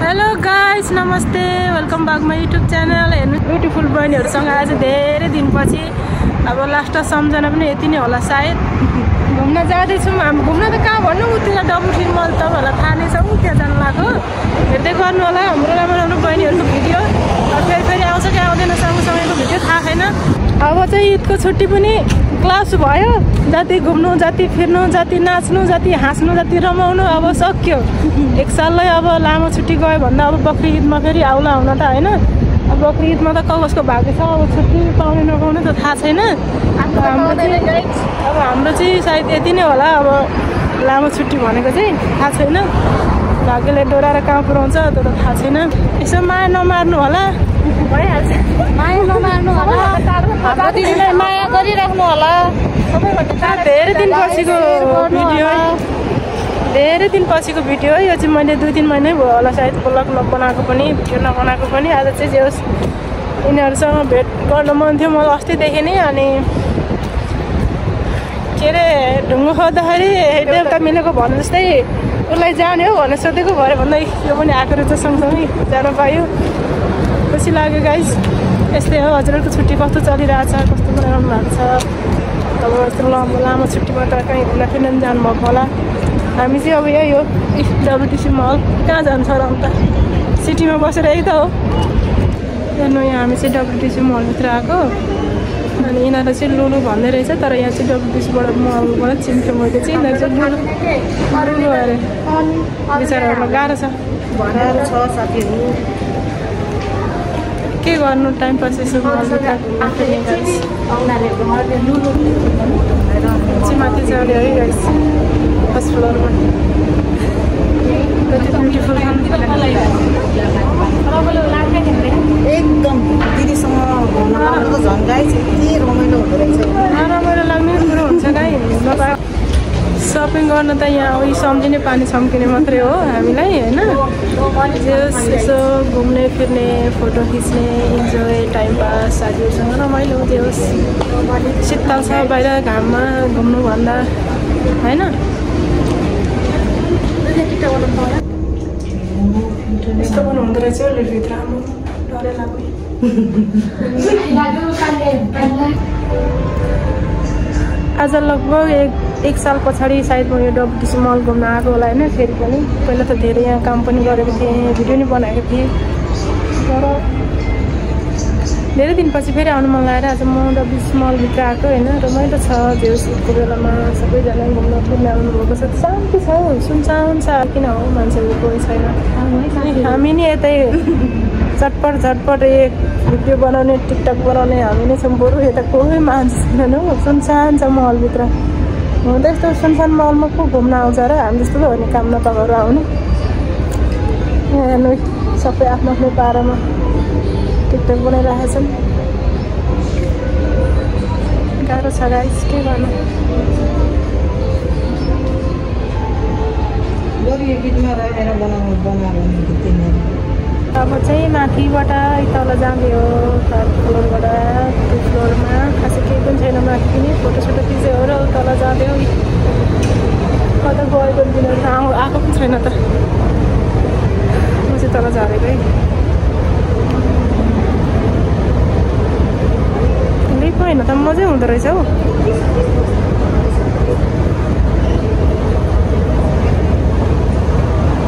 Hello guys, नमस्ते, welcome back my YouTube channel. हेर्नु beautiful बहिनीहरूसँग आज धेरै दिनपछि अब लास्ट सम्झना पनि यति नै होला सायद। घुम्न जाँदैछौँ हामी। घुम्न त कहाँ भन्नु, उतिर डबुठिर मल तपाईँहरूलाई थाहा नै छ, त्यहाँ जानु लाग्यो। हेर्दै गर्नु होला हाम्रो राम्रो राम्रो बहिनीहरूको भिडियो। फेरि आउँछ कि आउँदैन सँगसँगैको भिडियो थाहा छैन। अब चाहिँ ईदको छुट्टी पनि क्लास भयो। जति घुम्नु, जति फिर्नु, जति नाच्नु, जति हाँस्नु, जति रमाउनु अब सक्यो। एक साललाई अब लामो छुट्टी गयो भन्दा अब बकरी ईदमा फेरि आउला हुन त होइन। अब बकरी ईदमा त कसको भाग्य छ, अब छुट्टी पाउने नपाउने त थाहा छैन। अब हाम्रो चाहिँ सायद यति नै होला। अब लामो छुट्टी भनेको चाहिँ थाहा छैन, भाग्यले डोराएर कहाँ पुऱ्याउँछ त्यो त थाहा छैन। यसो माया नमार्नु होला, भइहाल्छ। माया नमार्नु होला, दिदीलाई माया गरिराख्नु होला। धेरै दिनपछिको भिडियो, धेरै दिनपछिको भिडियो हो यो चाहिँ। मैले 2-3 महिनै भयो होला सायद ब्लग नबनाएको पनि, भिडियो नबनाएको पनि। आज चाहिँ जे होस् यिनीहरूसँग भेट गर्न मन थियो मलाई अस्तिदेखि नै। अनि के अरे ढुङ्गो खोज्दाखेरि देउता मिलेको भने जस्तै उसलाई जाने हो भनेर सोधेको भरे भन्दै यो पनि आएको रहेछ, सँगसँगै जान पायो। खुसी लाग्यो गाइस। यस्तै हो, हजुरहरूको छुट्टी कस्तो चलिरहेछ, कस्तो मनाइरहनु भएको छ। अब यस्तो लामो छुट्टीमा त कहीँ घुम्न फिर्न पनि जानुभएको होला। हामी चाहिँ अब यही हो डब्लुटिसी मल। कहाँ जान्छ र अन्त, सिटीमा बसेर यही त हो। हेर्नु यहाँ हामी चाहिँ डब्लुटिसी मलभित्र आएको। अनि यिनीहरू चाहिँ लुलु भन्दै रहेछ, तर यहाँ चाहिँ डब्लुटिसीबाट मलबाट चिन्थ्यो मैले चाहिँ। यिनीहरू चाहिँ लुलु अरे बिचराहरूलाई गाह्रो छ साथीहरू। के गर्नु, टाइम पास यसो मलभित्र घुम्न फिर्ने गाइस। चाहिँ माथि चढ्यो है गाइस, फर्स्ट फ्लोरमा। कति ब्युटिफुल एकदम। दिदीसँग घुम्न झन् गाइस, यति रमाइलो हुँदो रहेछ। रमाइलो लाग्ने कुरो हुन्छ गाई। सपिङ गर्न त यहाँ उयो सम्झिने पानी छम्किने मात्रै हो हामीलाई होइन। यसो घुम्ने फिर्ने, फोटो खिच्ने, इन्जोय, टाइम पास, साथीहरूसँग रमाइलो जे होस्। शीतल छ बाहिर घाममा घुम्नुभन्दा होइन। यस्तो पनि हुँदो रहेछ भित्र, डरै लाग्यो। आज लगभग एक साल पछाडि सायद म यो डब्लुटिसी मल घुम्न आएको होला होइन। फेरि पनि पहिला त धेरै यहाँ काम पनि गरेको थिएँ, भिडियो पनि बनाएको थिएँ, तर धेरै दिनपछि फेरि आउनु मन लागेर आज म डब्लुटिसी मलभित्र आएको होइन। रमाइलो छ देउसीको बेलामा, सबैजना घुम्न फिर्न आउनुभएको छ। शान्ति छ, सुनसान छ, किन हो मान्छेहरू कोही छैन। हामी नि यतै झटपट एक भिडियो बनाउने, टिकटक बनाउने हामी नै छौँ। बरु यता कोही मान्छे छैन हो, सुनसान छ महलभित्र। हुँदा यस्तो सुनसान महलमा को घुम्न आउँछ र, हामी जस्तो त हो नि काम नपाएको आउने। हेर्नु सबै आफ्नो आफ्नो पारामा टिकटक बनाइरहेको छन्। गाह्रो छ गाइस, के गर्नु। अब चाहिँ माथिबाट तल जाँदै हो, 3rd फ्लोरबाट 2 फ्लोरमा। खासै केही पनि छैन माथि पनि, फोटोसोटो खिच्यो हो र तल जाँदै हो। कता गएको दिनहरू आएको पनि छैन त। म चाहिँ तल झरेको है। लिफ्ट होइन त मजै हुँदो रहेछ हौ।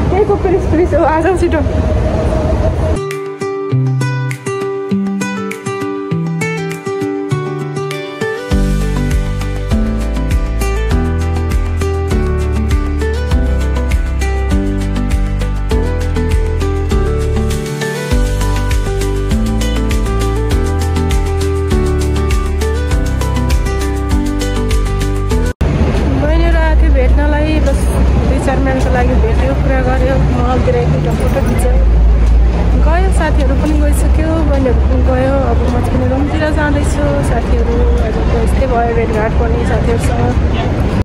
त्यहीको प्लिज हो, आजौ छिटो। लागि भेट्यो, कुरा गऱ्यो, मलतिर एकपल्ट फोटो खिच्यो, गयो। साथीहरू पनि गइसक्यो, बहिनीहरू पनि गयो। अब म चाहिँ रुमतिर जाँदैछु। साथीहरू यस्तै भयो, भेटघाट पनि साथीहरूसँग।